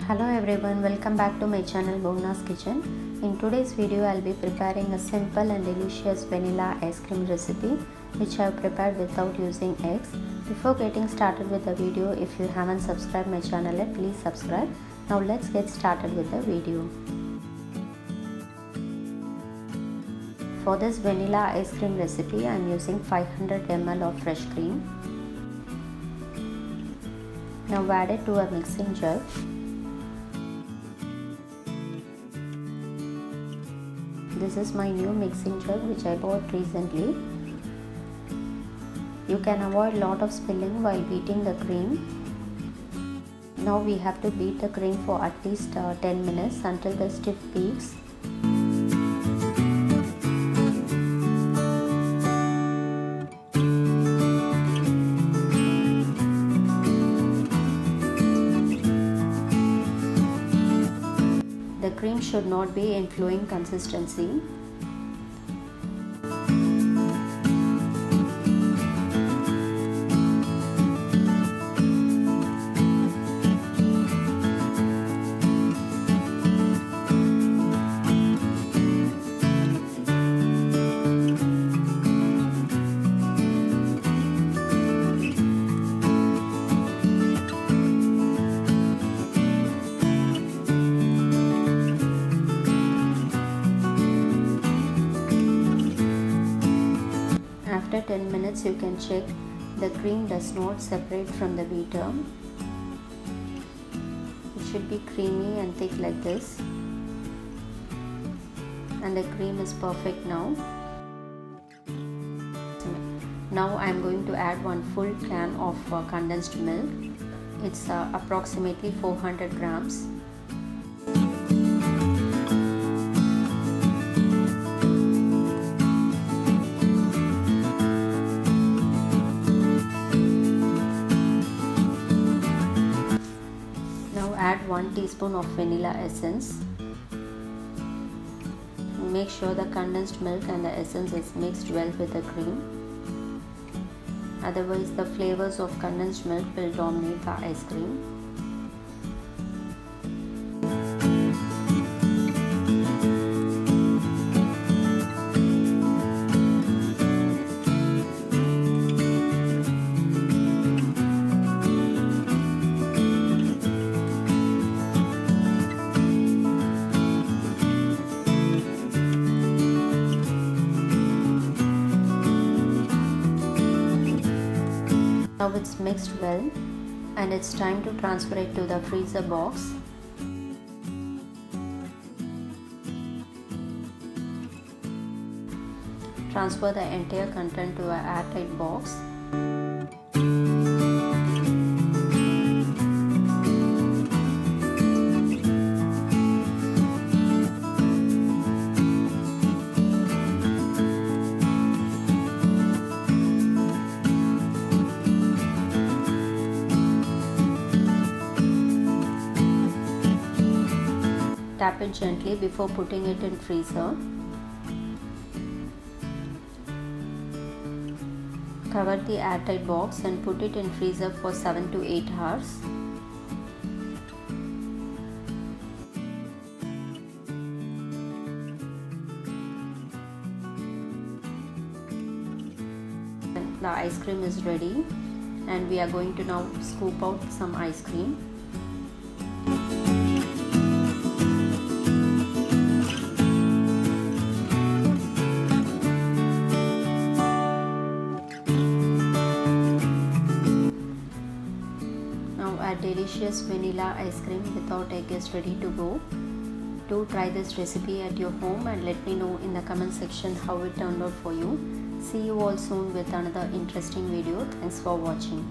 Hello everyone, welcome back to my channel Bhuvna's Kitchen. In today's video I'll be preparing a simple and delicious vanilla ice cream recipe which I have prepared without using eggs. Before getting started with the video, if you haven't subscribed my channel yet, please subscribe. Now let's get started with the video. For this vanilla ice cream recipe I am using 500 ml of fresh cream. Now add it to a mixing jug. This is my new mixing jug which I bought recently. You can avoid a lot of spilling while beating the cream. Now we have to beat the cream for at least 10 minutes until the stiff peaks. The cream should not be in flowing consistency. After 10 minutes you can check the cream does not separate from the beater. It should be creamy and thick like this, and the cream is perfect now. Now I am going to add one full can of condensed milk. It's approximately 400 grams. Add 1 teaspoon of vanilla essence. Make sure the condensed milk and the essence is mixed well with the cream. Otherwise the flavors of condensed milk will dominate the ice cream. Now it's mixed well and it's time to transfer it to the freezer box. Transfer the entire content to an airtight box. Tap it gently before putting it in freezer. Cover the airtight box and put it in freezer for 7 to 8 hours. The ice cream is ready and we are going to now scoop out some ice cream. Delicious vanilla ice cream without egg is ready to go. Do try this recipe at your home and let me know in the comment section how it turned out for you. See you all soon with another interesting video. Thanks for watching.